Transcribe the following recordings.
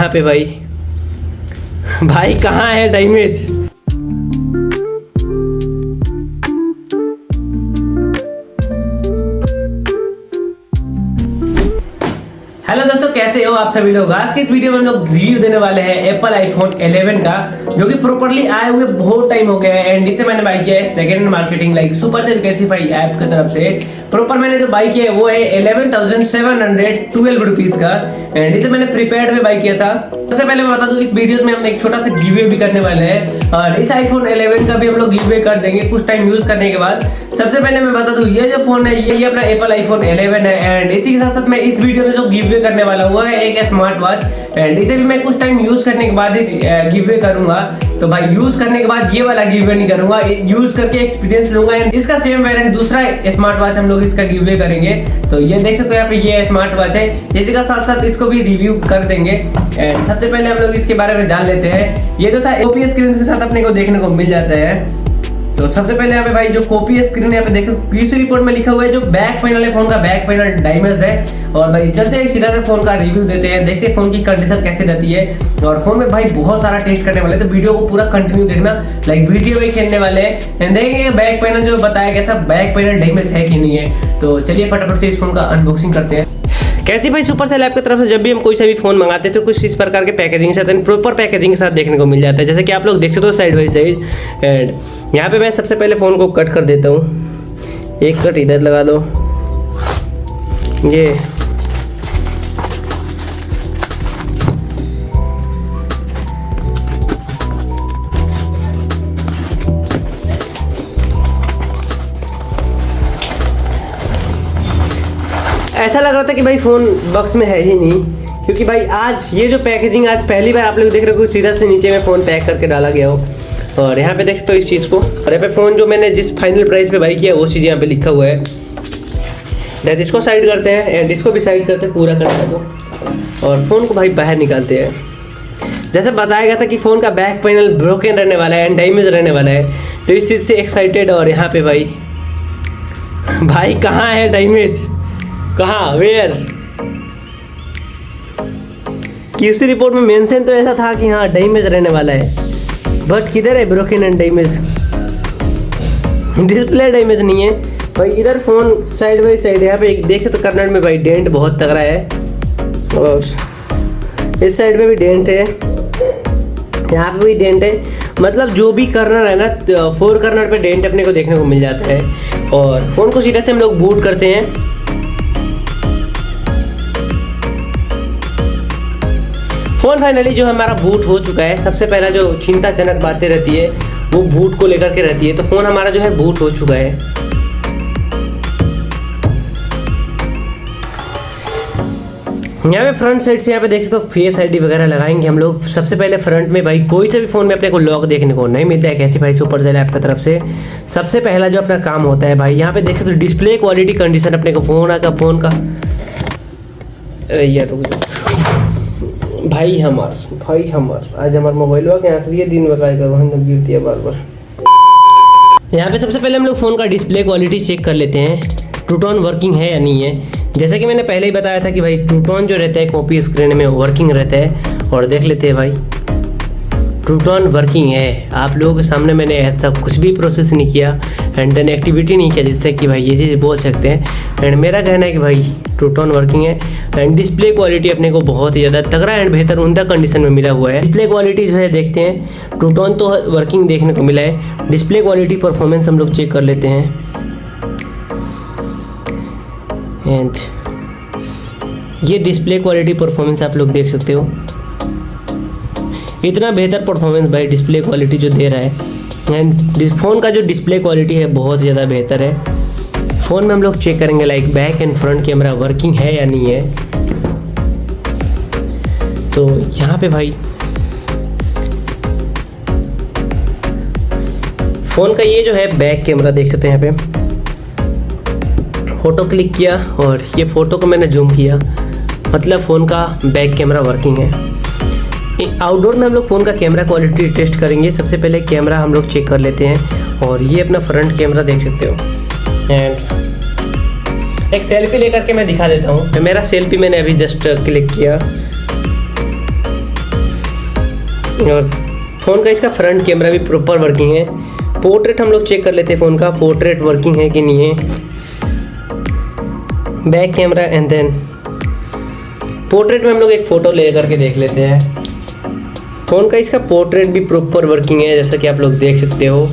यहाँ पे भाई भाई कहाँ है डैमेज? हेलो दोस्तों, कैसे हो आप सभी लोग। आज के इस वीडियो में हम लोग रिव्यू देने वाले हैं एप्पल आईफोन 11 का, जो कि प्रॉपर्ली आए हुए बहुत टाइम हो गया है एंड इसे मैंने बाई किया है second marketing like super sale Cashify app की तरफ से। प्रॉपर मैंने जो बाई किया है वो है 11,712 रुपीज का एंड इसे मैंने प्रीपेड में बाई किया था। सबसे पहले मैं बता दूं, इस वीडियो में हम एक छोटा सा गिवअवे भी करने वाले हैं और इस आईफोन 11 का भी हम लोग गिवअवे कर देंगे कुछ टाइम यूज करने के बाद। सबसे पहले मैं बता दूं, ये जो फोन है ये अपना एप्पल आईफोन 11 है एंड इसी के साथ साथ मैं इस वीडियो में जो गिवअवे करने वाला हुआ है एक स्मार्ट वॉच एंड इसे भी मैं कुछ टाइम यूज करने के बाद ही गिवअवे करूंगा। तो भाई यूज करने के बाद ये वाला गिवअवे नहीं करूंगा, यूज करके एक्सपीरियंस लूंगा एंड इसका सेम वेरिएंट दूसरा स्मार्ट वॉच हम लोग इसका गिवअवे करेंगे। तो ये देख सकते हो यहाँ पे ये स्मार्ट वॉच है, इसी का साथ साथ इसको भी रिव्यू कर देंगे एंड सबसे पहले हम लोग इसके बारे में जान लेते हैं। ये जो था कॉपी स्क्रीन के साथ अपने को देखने को मिल जाता है। तो सबसे पहले यहाँ पे भाई जो कॉपी स्क्रीन यहाँ पे देख सकते हो, पीयूष रिपोर्ट में लिखा हुआ है जो बैक पैनल है फोन का, बैक पैनल डैमेज है। और भाई चलते हैं सीधा से फोन का रिव्यू देते हैं, देखते हैं फोन की कंडीशन कैसे रहती है। और फोन में भाई बहुत सारा टेस्ट करने वाले, तो वीडियो को पूरा कंटिन्यू देखना, लाइक वीडियो भी खेलने वाले हैं एंड देखेंगे बैक पैनल जो बताया गया था बैक पैनल डैमेज है कि नहीं है। तो चलिए फटाफट से इस फोन का अनबॉक्सिंग करते हैं। कैसी भाई सुपरसेल ऐप की तरफ से जब भी हम कोई सा भी फोन मंगाते हैं तो कुछ इस प्रकार के पैकेजिंग के साथ प्रॉपर पैकेजिंग के साथ देखने को मिल जाता है, जैसे कि आप लोग देख सकते हो साइड बाई साइड। एंड यहाँ पे मैं सबसे पहले फ़ोन को कट कर देता हूँ, एक कट इधर लगा दो, ये ऐसा लग रहा था कि भाई फ़ोन बॉक्स में है ही नहीं, क्योंकि भाई आज ये जो पैकेजिंग आज पहली बार आप लोग देख रहे हो, सीधा से नीचे में फ़ोन पैक करके डाला गया हो। और यहाँ पे देख सकते हो इस चीज़ को, और यहाँ पे फ़ोन जो मैंने जिस फाइनल प्राइस पे बाई किया वो चीज़ यहाँ पे लिखा हुआ है। दैट इसको साइड करते हैं एंड इसको भी साइड करते हैं पूरा करने को, और फ़ोन को भाई बाहर निकालते हैं। जैसे बताया गया था कि फ़ोन का बैक पैनल ब्रोकन रहने वाला है एंड डैमेज रहने वाला है, तो इस चीज़ से एक्साइटेड। और यहाँ पे भाई कहाँ है डैमेज, कहाँ, वेयर? क्यूसी रिपोर्ट में मेंशन तो ऐसा था कि हाँ डैमेज रहने वाला है, बट किधर है broken and damage? Display damage नहीं है भाई, इधर फोन साइड बाई साइड यहाँ पे देख सकते कर्नर में भाई डेंट बहुत तगड़ा है, और इस साइड में भी डेंट है, यहाँ पे भी डेंट है। मतलब जो भी कर्नर है ना, 4 कर्नर पे डेंट अपने को देखने को मिल जाता है। और फोन को सीधा से हम लोग बूट करते हैं। फ़ोन फाइनली जो हमारा बूट हो चुका है। सबसे पहला जो चिंताजनक बातें रहती है वो बूट को लेकर के रहती है, तो फ़ोन हमारा जो है बूट हो चुका है। यहाँ पे फ्रंट साइड से यहाँ पे देख सकते हो फेस आईडी वगैरह लगाएंगे हम लोग। सबसे पहले फ्रंट में भाई कोई से भी फ़ोन में अपने को लॉक देखने को नहीं मिलता है कैसी भाई सुपरसेल ऐप की तरफ से। सबसे पहला जो अपना काम होता है भाई, यहाँ पे देख सकते हो डिस्प्ले क्वालिटी कंडीशन अपने को फ़ोन का यार भाई हमार आज हमार मोबाइल हुआ क्या ये दिन बताया करो हम लोग गिरती है बार बार। यहाँ पे सबसे पहले हम लोग फ़ोन का डिस्प्ले क्वालिटी चेक कर लेते हैं, ट्रू टोन वर्किंग है या नहीं है। जैसे कि मैंने पहले ही बताया था कि भाई ट्रू टोन जो रहता है कॉपी स्क्रीन में वर्किंग रहता है, और देख लेते हैं भाई ट्रू टोन वर्किंग है। आप लोगों के सामने मैंने ऐसा कुछ भी प्रोसेस नहीं किया एंड देन एक्टिविटी नहीं किया जिससे कि भाई ये चीज़ बोल सकते हैं। एंड मेरा कहना है कि भाई ट्रू टोन वर्किंग है एंड डिस्प्ले क्वालिटी अपने को बहुत ही ज़्यादा तगड़ा एंड बेहतर उमदा कंडीशन में मिला हुआ है। डिस्प्ले क्वालिटी जो है देखते हैं, ट्रू टोन तो वर्किंग देखने को मिला है, डिस्प्ले क्वालिटी परफॉर्मेंस हम लोग चेक कर लेते हैं। एंड ये डिस्प्ले क्वालिटी परफॉर्मेंस आप लोग देख सकते हो, इतना बेहतर परफॉर्मेंस भाई डिस्प्ले क्वालिटी जो दे रहा है। एंड फ़ोन का जो डिस्प्ले क्वालिटी है बहुत ज़्यादा बेहतर है। फ़ोन में हम लोग चेक करेंगे like back and front camera working है या नहीं है। तो यहाँ पे भाई फ़ोन का ये जो है बैक कैमरा देख सकते हैं, यहाँ पे फ़ोटो क्लिक किया और ये फ़ोटो को मैंने जूम किया, मतलब फ़ोन का बैक कैमरा वर्किंग है। आउटडोर में हम लोग फ़ोन का कैमरा क्वालिटी टेस्ट करेंगे। सबसे पहले कैमरा हम लोग चेक कर लेते हैं, और ये अपना फ्रंट कैमरा देख सकते हो। एंड एक सेल्फी लेकर के मैं दिखा देता हूँ। तो मेरा सेल्फी मैंने अभी जस्ट क्लिक किया, और फ़ोन का इसका फ्रंट कैमरा भी प्रॉपर वर्किंग है। पोर्ट्रेट हम लोग चेक कर लेते हैं फ़ोन का, पोर्ट्रेट वर्किंग है कि नहीं है। Back camera and then portrait में हम लोग एक फ़ोटो ले करके देख लेते हैं। फ़ोन का इसका पोर्ट्रेट भी प्रॉपर वर्किंग है, जैसा कि आप लोग देख सकते हो।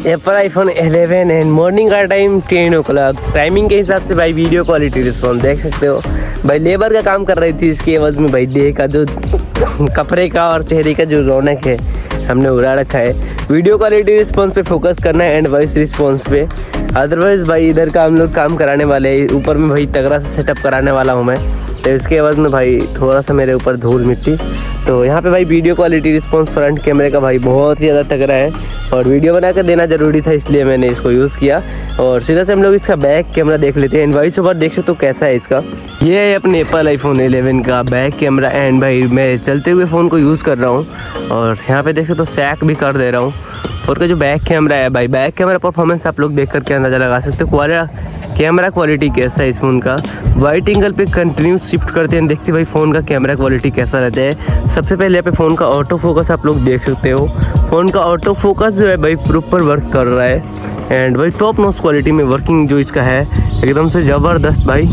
एप्पल आईफोन 11 एंड मॉर्निंग का टाइम 10 o'clock। टाइमिंग के हिसाब से भाई वीडियो क्वालिटी रिस्पॉन्स देख सकते हो। भाई लेबर का काम कर रही थी, इसके एवज में भाई देह का जो कपड़े का और चेहरे का जो रौनक है हमने उड़ा रखा है। वीडियो क्वालिटी रिस्पॉन्स पे फोकस करना है एंड वॉइस रिस्पॉन्स पे। अदरवाइज़ भाई इधर का हम लोग काम कराने वाले हैं, ऊपर में भाई तगड़ा सा सेटअप कराने वाला हूँ मैं, तो इसके एवज में भाई थोड़ा सा मेरे ऊपर धूल मिट्टी। तो यहाँ पे भाई वीडियो क्वालिटी रिस्पॉन्स फ्रंट कैमरे का भाई बहुत ही ज़्यादा तगड़ा है और वीडियो बना कर देना ज़रूरी था, इसलिए मैंने इसको यूज़ किया। और सीधा से हम लोग इसका बैक कैमरा देख लेते हैं एंड वॉइस ओवर देख सकते हो कैसा है इसका। ये है अपने एप्पल आईफोन 11 का बैक कैमरा एंड भाई मैं चलते हुए फ़ोन को यूज़ कर रहा हूँ और यहाँ पे देखे तो सैक भी कर दे रहा हूँ। और का जो बैक कैमरा है भाई, बैक कैमरा परफॉर्मेंस आप लोग देख करके अंदाज़ा लगा सकते हो कैमरा क्वालिटी कैसा है इस फ़ोन का। वाइट एंगल पे कंटिन्यू शिफ्ट करते हैं, देखते भाई फ़ोन का कैमरा क्वालिटी कैसा रहता है। सबसे पहले यहाँ पे फ़ोन का ऑटो फोकस आप लोग देख सकते हो। फ़ोन का ऑटो फोकस जो है भाई प्रॉपर वर्क कर रहा है एंड भाई टॉप नॉच क्वालिटी में वर्किंग जो इसका है एकदम से ज़बरदस्त भाई,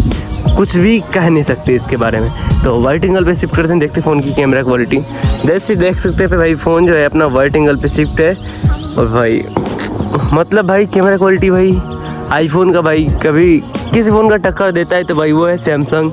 कुछ भी कह नहीं सकते इसके बारे में। तो वाइट एंगल पे शिफ्ट करते हैं, देखते फ़ोन की कैमरा क्वालिटी जैसे देख सकते हैं भाई फ़ोन जो है अपना वाइट एंगल पे शिफ्ट है। और भाई मतलब भाई कैमरा क्वालिटी भाई आईफोन का भाई कभी किसी फ़ोन का टक्कर देता है तो भाई वो है सैमसंग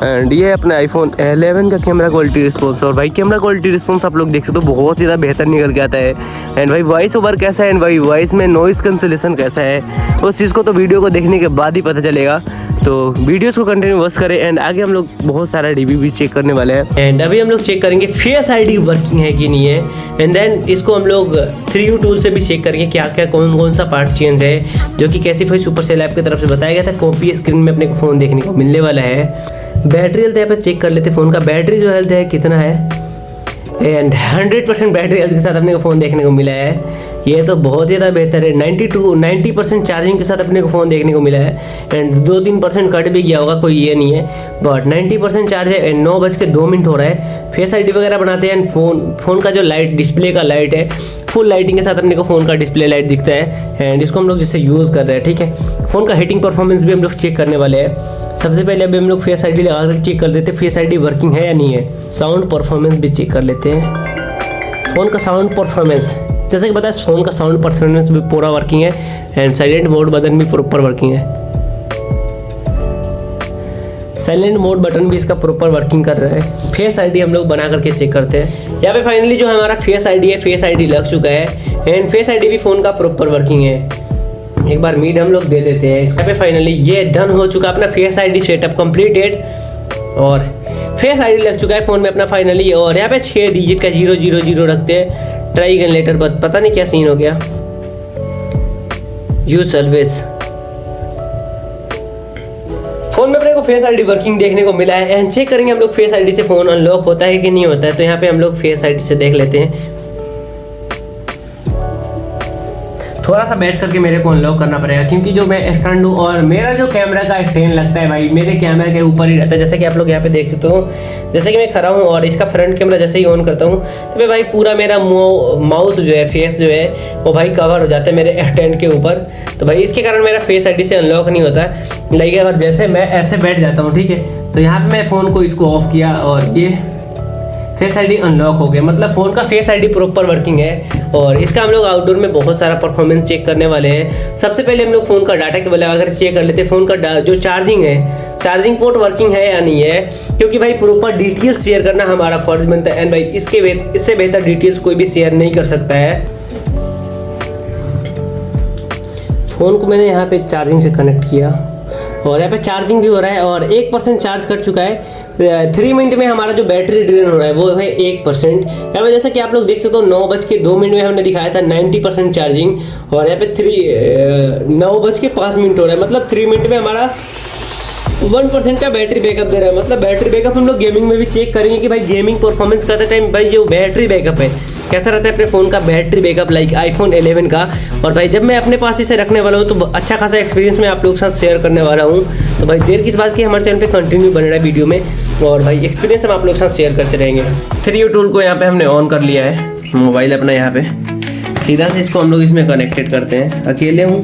एंड ये है अपना आईफोन 11 का कैमरा क्वालिटी रिस्पॉन्स। और भाई कैमरा क्वालिटी रिस्पॉन्स आप लोग देख सकते हो बहुत ज़्यादा बेहतर निकल के आता है एंड भाई वॉइस ओवर कैसा है एंड भाई वॉइस में नॉइज़ कैंसलेशन कैसा है उस चीज़ को तो वीडियो को देखने के बाद ही पता चलेगा। तो वीडियोस को कंटिन्यू वॉच करें एंड आगे हम लोग बहुत सारा डीबी भी चेक करने वाले हैं एंड अभी हम लोग चेक करेंगे फेस आईडी वर्किंग है कि नहीं है एंड देन इसको हम लोग 3U टूल से भी चेक करेंगे क्या क्या कौन कौन सा पार्ट चेंज है, जो कि कैसीफाई सुपरसेल ऐप की तरफ से बताया गया था। कॉपी स्क्रीन में अपने को फ़ोन देखने को मिलने वाला है। बैटरी हेल्थ यहाँ पे चेक कर लेते हैं, फ़ोन का बैटरी जो हेल्थ है कितना है एंड 100% बैटरी हेल्थ के साथ अपने को फ़ोन देखने को मिला है। ये तो बहुत ज़्यादा बेहतर है। 90% चार्जिंग के साथ अपने को फ़ोन देखने को मिला है एंड 2-3% कट भी गया होगा, कोई ये नहीं है, बट 90% चार्ज है एंड 9:02 हो रहा है। फेस आईडी वगैरह बनाते हैं एंड फ़ोन का जो लाइट डिस्प्ले का लाइट है फुल लाइटिंग के साथ अपने को फ़ोन का डिस्प्ले लाइट दिखता है एंड इसको हम लोग जिससे यूज़ कर रहे हैं। ठीक है, फ़ोन का हीटिंग परफॉर्मेंस भी हम लोग चेक करने वाले हैं। सबसे पहले अभी हम लोग फेस आईडी लगा कर चेक कर देते हैं फेस आईडी वर्किंग है या नहीं है। साउंड परफॉर्मेंस भी चेक कर लेते हैं। फ़ोन का साउंड परफॉर्मेंस जैसे कि बताया, फ़ोन का साउंड परफॉर्मेंस भी पूरा वर्किंग है एंड साइलेंट मोड बटन भी प्रॉपर वर्किंग है। साइलेंट मोड बटन भी इसका प्रॉपर वर्किंग कर रहा है। फेस आईडी हम लोग बना करके चेक करते हैं। यहाँ पे फाइनली जो हमारा फेस आईडी है, फेस आईडी लग चुका है एंड फेस आईडी भी फ़ोन का प्रॉपर वर्किंग है। एक बार मीड हम लोग दे देते हैं। यहाँ पे फाइनली ये डन हो चुका अपना फेस आईडी सेटअप कंप्लीटेड और फेस आईडी लग चुका है फ़ोन में अपना फाइनली। और यहाँ पे 6 डिजिट का 000 रखते हैं। ट्राई कर लेटर बट पता नहीं क्या सीन हो गया। यूज सर्विस फ़ोन में अपने को फेस आईडी वर्किंग देखने को मिला है एंड चेक करेंगे हम लोग फेस आईडी से फ़ोन अनलॉक होता है कि नहीं होता है। तो यहाँ पे हम लोग फेस आईडी से देख लेते हैं। थोड़ा सा बैठ करके मेरे को अनलॉक करना पड़ेगा क्योंकि जो मैं स्टैंड हूँ और मेरा जो कैमरा का स्टैंड लगता है भाई मेरे कैमरा के ऊपर ही रहता है। जैसे कि आप लोग यहाँ पे देख सकते हो, जैसे कि मैं खड़ा हूँ और इसका फ्रंट कैमरा जैसे ही ऑन करता हूँ तो भाई पूरा मेरा माउथ जो है, फेस जो है वो भाई कवर हो जाता है मेरे स्टैंड के ऊपर। तो भाई इसके कारण मेरा फेस आईडी से अनलॉक नहीं होता है। लाइक अगर जैसे मैं ऐसे बैठ जाता हूँ, ठीक है, तो यहाँ पर मैं फ़ोन को इसको ऑफ किया और ये फेस आईडी अनलॉक हो गया, मतलब फ़ोन का फेस आईडी प्रॉपर वर्किंग है। और इसका हम लोग आउटडोर में बहुत सारा परफॉर्मेंस चेक करने वाले हैं। सबसे पहले हम लोग फ़ोन का डाटा केबल अगर चेक कर लेते हैं। फ़ोन का जो चार्जिंग है, चार्जिंग पोर्ट वर्किंग है या नहीं है, क्योंकि भाई प्रॉपर डिटेल्स शेयर करना हमारा फर्ज बनता है एंड भाई इससे बेहतर डिटेल्स कोई भी शेयर नहीं कर सकता है। फ़ोन को मैंने यहाँ पे चार्जिंग से कनेक्ट किया और यहाँ पे चार्जिंग भी हो रहा है और 1% चार्ज कर चुका है। 3 मिनट में हमारा जो बैटरी ड्रेन हो रहा है वो है 1%। यहाँ पे जैसा कि आप लोग देख सकते हो 9:02 में हमने दिखाया था 90% चार्जिंग और यहाँ पे 9:05 हो रहा है, मतलब 3 मिनट में हमारा 1% का बैटरी बैकअप दे रहा है। मतलब बैटरी बैकअप हम लोग गेमिंग में भी चेक करेंगे कि भाई गेमिंग परफॉर्मेंस करते टाइम भाई जो बैटरी बैकअप है कैसा रहता है अपने फ़ोन का बैटरी बैकअप लाइक आईफोन 11 का। और भाई जब मैं अपने पास इसे रखने वाला हूँ तो अच्छा खासा एक्सपीरियंस मैं आप लोगों के साथ शेयर करने वाला हूँ। तो भाई देर किस बात की, हमारे चैनल पे कंटिन्यू बने रहा वीडियो में और भाई एक्सपीरियंस हम आप लोग के साथ शेयर करते रहेंगे। 3U टूल को यहाँ पे हमने ऑन कर लिया है, मोबाइल अपना यहाँ पे सीधा से इसको हम लोग इसमें कनेक्टेड करते हैं। अकेले हूँ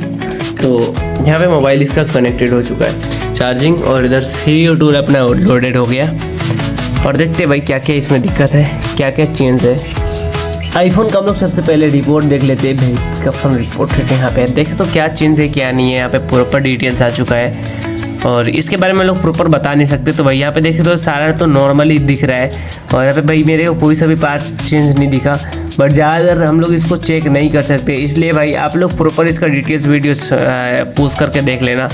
तो यहाँ पे मोबाइल इसका कनेक्टेड हो चुका है, चार्जिंग, और इधर 3U टूल अपना लोडेड हो गया। और देखते हैं भाई क्या क्या इसमें दिक्कत है, क्या क्या चेंज है। आईफोन का हम लोग सबसे पहले रिपोर्ट देख लेते हैं भाई, कस्टम रिपोर्ट है यहाँ पे, देखे तो क्या चेंज है क्या नहीं है। यहाँ पे प्रॉपर डिटेल्स आ चुका है और इसके बारे में लोग प्रॉपर बता नहीं सकते। तो भाई यहाँ पे देखे तो सारा तो नॉर्मली दिख रहा है और यहाँ पे भाई मेरे को कोई सा भी पार्ट चेंज नहीं दिखा, बट ज़्यादातर हम लोग इसको चेक नहीं कर सकते, इसलिए भाई आप लोग प्रॉपर इसका डिटेल्स वीडियोस पोस्ट करके देख लेना।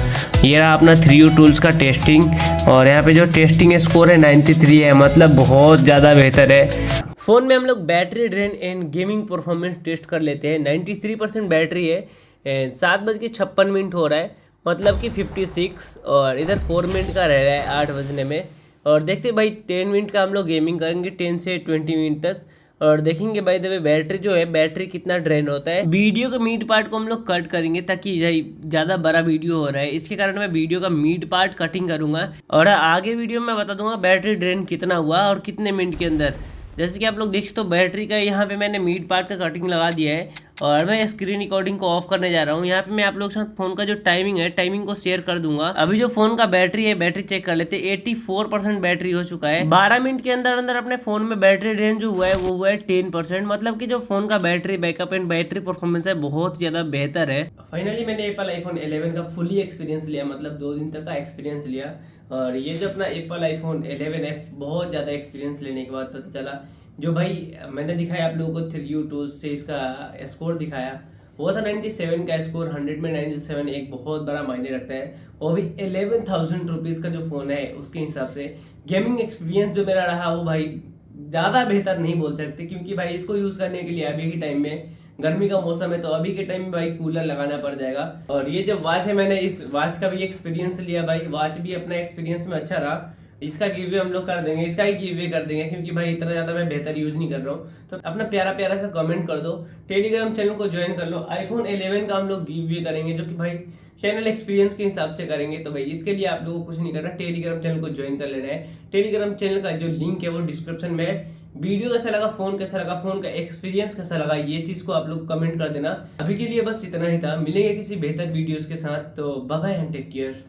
ये रहा अपना 3U टूल्स का टेस्टिंग और यहाँ पे जो टेस्टिंग स्कोर है 93 है, मतलब बहुत ज़्यादा बेहतर है। फ़ोन में हम लोग battery drain and gaming performance test कर लेते हैं। 93% बैटरी है, 7:56 हो रहा है, मतलब कि 56, और इधर 4 मिनट का रह रहा है 8 बजने में। और देखते हैं भाई 10 मिनट का हम लोग गेमिंग करेंगे, 10 से 20 मिनट तक, और देखेंगे भाई देखिए बैटरी जो है, बैटरी कितना ड्रेन होता है। वीडियो के मीड पार्ट को हम लोग कट करेंगे ताकि ज़्यादा बड़ा वीडियो हो रहा है, इसके कारण मैं वीडियो का मीड पार्ट कटिंग करूँगा और आगे वीडियो में बता दूंगा बैटरी ड्रेन कितना हुआ और कितने मिनट के अंदर। जैसे कि आप लोग देख तो बैटरी का यहाँ पे मैंने मीड पार्ट का कटिंग लगा दिया है और मैं स्क्रीन रिकॉर्डिंग को ऑफ करने जा रहा हूँ। यहाँ पे मैं आप लोग के साथ फोन का जो टाइमिंग है, टाइमिंग को शेयर कर दूंगा। अभी जो फोन का बैटरी है, बैटरी चेक कर लेते हैं। 84% बैटरी हो चुका है। 12 मिनट के अंदर अंदर अपने फोन में बैटरी ड्रेन जो हुआ है वो हुआ है 10%, मतलब कि जो फोन का battery backup and battery performance है बहुत ज्यादा बेहतर है। फाइनली मैंने एप्पल आईफोन 11 का फुली एक्सपीरियंस लिया, मतलब 2 दिन तक का एक्सपीरियंस लिया। और ये जो अपना एप्पल आईफोन 11F बहुत ज़्यादा एक्सपीरियंस लेने के बाद पता चला, जो भाई मैंने दिखाया आप लोगों को 3U टूल्स से इसका स्कोर दिखाया, वो था 97 का स्कोर। 100 में 97 एक बहुत बड़ा मायने रखता है, वो भी 11,000 रुपीज़ का जो फ़ोन है उसके हिसाब से। गेमिंग एक्सपीरियंस जो मेरा रहा वो भाई ज़्यादा बेहतर नहीं बोल सकते, क्योंकि भाई इसको यूज़ करने के लिए अभी के टाइम में, गर्मी का मौसम है तो अभी के टाइम में भाई कूलर लगाना पड़ जाएगा। और ये जो वॉच है, मैंने इस वॉच का भी एक्सपीरियंस लिया भाई, वॉच भी अपना एक्सपीरियंस में अच्छा रहा। इसका गिव हम लोग कर देंगे, इसका ही गिव कर देंगे, क्योंकि भाई इतना ज़्यादा मैं बेहतर यूज़ नहीं कर रहा हूँ। तो अपना प्यारा प्यारा सा कमेंट कर दो, टेलीग्राम चैनल को ज्वाइन कर लो। आईफोन 11 का हम लोग गिव करेंगे, जो कि भाई चैनल एक्सपीरियंस के हिसाब से करेंगे। तो भाई इसके लिए आप लोगों को कुछ नहीं करना, टेलीग्राम चैनल को ज्वाइन कर लेना है। टेलीग्राम चैनल का जो लिंक है वो डिस्क्रिप्शन में है। वीडियो कैसा लगा, फोन कैसा लगा, फोन का एक्सपीरियंस कैसा लगा, ये चीज़ को आप लोग कमेंट कर देना। अभी के लिए बस इतना ही था, मिलेंगे किसी बेहतर वीडियोस के साथ। तो bye bye and take care.